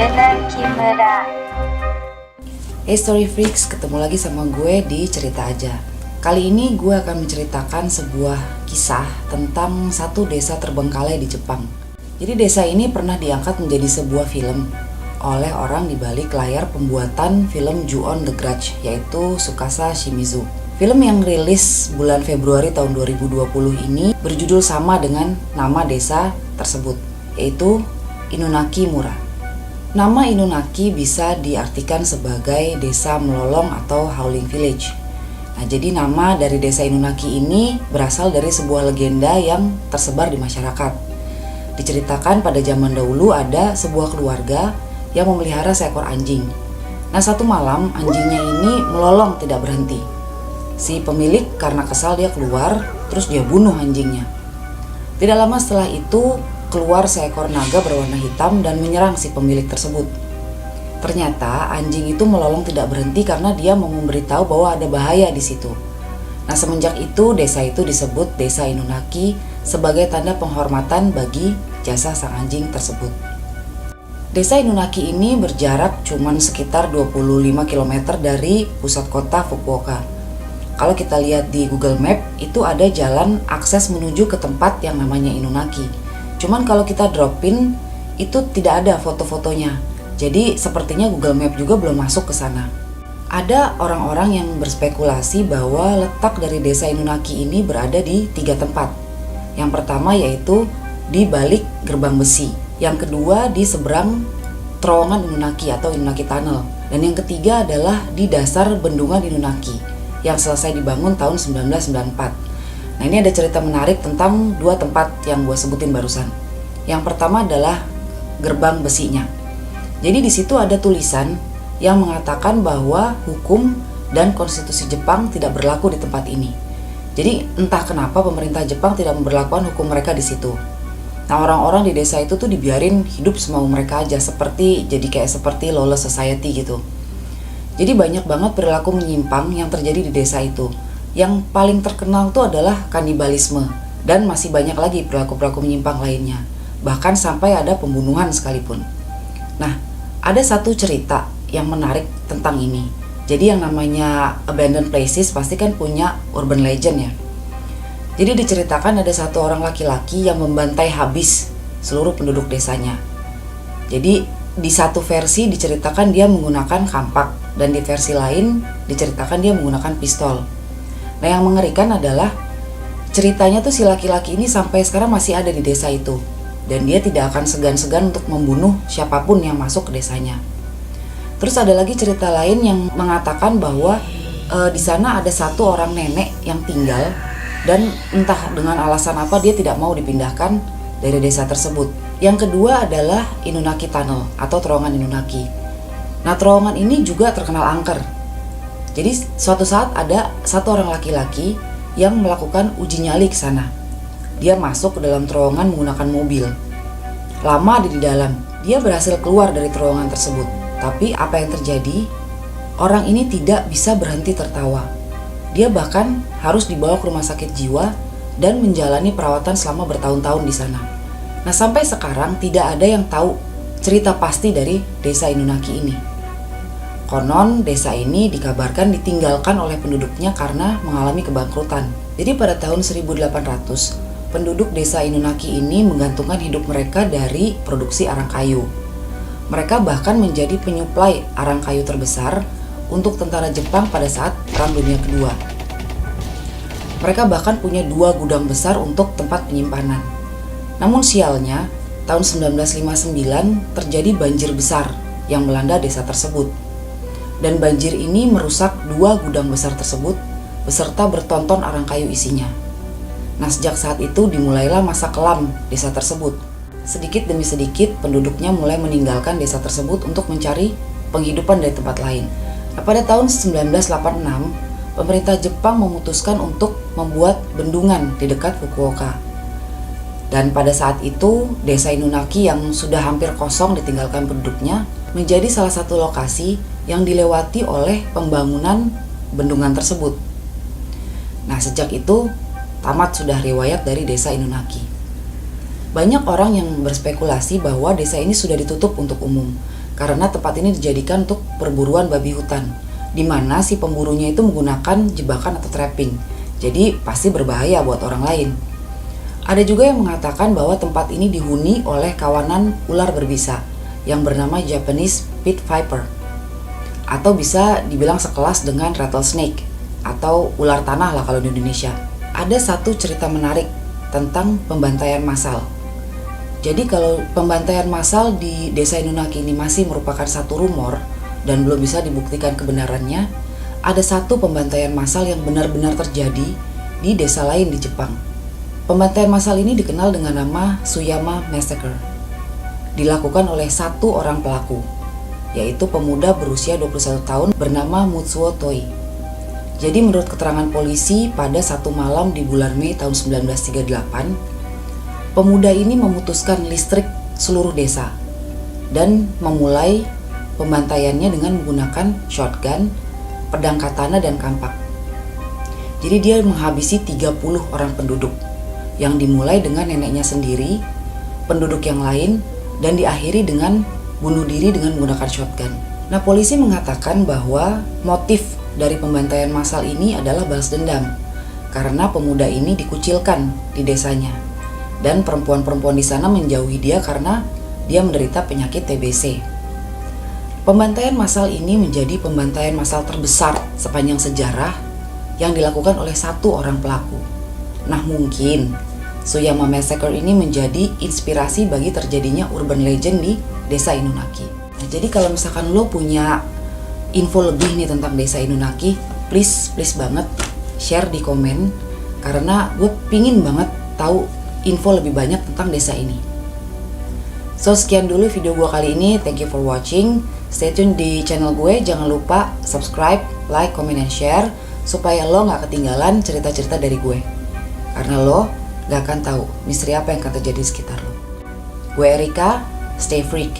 Kimura. Hey Story Freaks, ketemu lagi sama gue di Cerita Aja. Kali ini gue akan menceritakan sebuah kisah tentang satu desa terbengkalai di Jepang. Jadi desa ini pernah diangkat menjadi sebuah film oleh orang di balik layar pembuatan film Ju-on the Grudge, yaitu Tsukasa Shimizu. Film yang rilis bulan Februari tahun 2020 ini berjudul sama dengan nama desa tersebut, yaitu Inunaki Mura. Nama Inunaki bisa diartikan sebagai desa melolong atau howling village. Nah, jadi nama dari desa Inunaki ini berasal dari sebuah legenda yang tersebar di masyarakat. Diceritakan pada zaman dahulu ada sebuah keluarga yang memelihara seekor anjing. Nah, satu malam anjingnya ini melolong tidak berhenti. Si pemilik karena kesal dia keluar, terus dia bunuh anjingnya. Tidak lama setelah itu keluar seekor naga berwarna hitam dan menyerang si pemilik tersebut. Ternyata anjing itu melolong tidak berhenti karena dia mau memberitahu bahwa ada bahaya di situ. Nah, semenjak itu desa itu disebut Desa Inunaki sebagai tanda penghormatan bagi jasa sang anjing tersebut. Desa Inunaki ini berjarak cuma sekitar 25 km dari pusat kota Fukuoka. Kalau kita lihat di Google Map, itu ada jalan akses menuju ke tempat yang namanya Inunaki. Cuman kalau kita dropin, itu tidak ada foto-fotonya. Jadi sepertinya Google Map juga belum masuk ke sana. Ada orang-orang yang berspekulasi bahwa letak dari desa Inunaki ini berada di 3 tempat. Yang pertama yaitu di balik gerbang besi. Yang kedua di seberang terowongan Inunaki atau Inunaki Tunnel. Dan yang ketiga adalah di dasar bendungan Inunaki yang selesai dibangun tahun 1994. Nah, ini ada cerita menarik tentang 2 tempat yang gue sebutin barusan. Yang pertama adalah gerbang besinya. Jadi di situ ada tulisan yang mengatakan bahwa hukum dan konstitusi Jepang tidak berlaku di tempat ini. Jadi entah kenapa pemerintah Jepang tidak memberlakukan hukum mereka di situ. Nah, orang-orang di desa itu tuh dibiarin hidup semau mereka aja, seperti lawless society gitu. Jadi banyak banget perilaku menyimpang yang terjadi di desa itu. Yang paling terkenal itu adalah kanibalisme, dan masih banyak lagi perilaku-perilaku menyimpang lainnya, bahkan sampai ada pembunuhan sekalipun. Nah, ada satu cerita yang menarik tentang ini. Jadi yang namanya abandoned places pasti kan punya urban legend ya. Jadi diceritakan ada satu orang laki-laki yang membantai habis seluruh penduduk desanya. Jadi di satu versi diceritakan dia menggunakan kampak, dan di versi lain diceritakan dia menggunakan pistol. Nah, yang mengerikan adalah ceritanya tuh si laki-laki ini sampai sekarang masih ada di desa itu, dan dia tidak akan segan-segan untuk membunuh siapapun yang masuk ke desanya. Terus ada lagi cerita lain yang mengatakan bahwa di sana ada satu orang nenek yang tinggal, dan entah dengan alasan apa dia tidak mau dipindahkan dari desa tersebut. Yang kedua adalah Inunaki Tunnel atau terowongan Inunaki. Nah, terowongan ini juga terkenal angker. Jadi suatu saat ada satu orang laki-laki yang melakukan uji nyali ke sana. Dia masuk ke dalam terowongan menggunakan mobil. Lama ada di dalam, dia berhasil keluar dari terowongan tersebut. Tapi apa yang terjadi? Orang ini tidak bisa berhenti tertawa. Dia bahkan harus dibawa ke rumah sakit jiwa dan menjalani perawatan selama bertahun-tahun di sana. Nah, sampai sekarang tidak ada yang tahu cerita pasti dari desa Inunaki ini. Konon desa ini dikabarkan ditinggalkan oleh penduduknya karena mengalami kebangkrutan. Jadi pada tahun 1800, penduduk desa Inunaki ini menggantungkan hidup mereka dari produksi arang kayu. Mereka bahkan menjadi penyuplai arang kayu terbesar untuk tentara Jepang pada saat Perang Dunia Kedua. Mereka bahkan punya 2 gudang besar untuk tempat penyimpanan. Namun sialnya, tahun 1959 terjadi banjir besar yang melanda desa tersebut. Dan banjir ini merusak 2 gudang besar tersebut beserta bertonton arang kayu isinya. Nah, sejak saat itu dimulailah masa kelam desa tersebut. Sedikit demi sedikit penduduknya mulai meninggalkan desa tersebut untuk mencari penghidupan dari tempat lain. Nah, pada tahun 1986, pemerintah Jepang memutuskan untuk membuat bendungan di dekat Fukuoka. Dan pada saat itu, desa Inunaki yang sudah hampir kosong ditinggalkan penduduknya menjadi salah satu lokasi yang dilewati oleh pembangunan bendungan tersebut. Nah, sejak itu tamat sudah riwayat dari desa Inunaki. Banyak orang yang berspekulasi bahwa desa ini sudah ditutup untuk umum karena tempat ini dijadikan untuk perburuan babi hutan, di mana si pemburunya itu menggunakan jebakan atau trapping. Jadi pasti berbahaya buat orang lain. Ada juga yang mengatakan bahwa tempat ini dihuni oleh kawanan ular berbisa yang bernama Japanese Pit Viper, atau bisa dibilang sekelas dengan rattlesnake atau ular tanah lah kalau di Indonesia. Ada satu cerita menarik tentang pembantaian massal. Jadi kalau pembantaian massal di desa Inunaki ini masih merupakan satu rumor dan belum bisa dibuktikan kebenarannya, ada satu pembantaian massal yang benar-benar terjadi di desa lain di Jepang. Pembantaian massal ini dikenal dengan nama Tsuyama Massacre. Dilakukan oleh satu orang pelaku, yaitu pemuda berusia 21 tahun bernama Mutsuo Toi. Jadi menurut keterangan polisi, pada satu malam di bulan Mei tahun 1938, pemuda ini memutuskan listrik seluruh desa dan memulai pembantaiannya dengan menggunakan shotgun, pedang katana, dan kampak. Jadi dia menghabisi 30 orang penduduk, yang dimulai dengan neneknya sendiri, penduduk yang lain, dan diakhiri dengan bunuh diri dengan menggunakan shotgun. Nah, polisi mengatakan bahwa motif dari pembantaian massal ini adalah balas dendam, karena pemuda ini dikucilkan di desanya, dan perempuan-perempuan di sana menjauhi dia karena dia menderita penyakit TBC. Pembantaian massal ini menjadi pembantaian massal terbesar sepanjang sejarah yang dilakukan oleh satu orang pelaku. Nah, mungkin Tsuyama Massacre ini menjadi inspirasi bagi terjadinya urban legend di desa Inunaki. Nah, jadi kalau misalkan lo punya info lebih nih tentang desa Inunaki, please banget share di komen, karena gue pingin banget tahu info lebih banyak tentang desa ini. So, sekian dulu video gue kali ini. Thank you for watching. Stay tune di channel gue. Jangan lupa subscribe, like, comment, and share, supaya lo gak ketinggalan cerita-cerita dari gue. Karena lo gak akan tahu misteri apa yang akan terjadi di sekitar lo. Gue Erika, stay freak.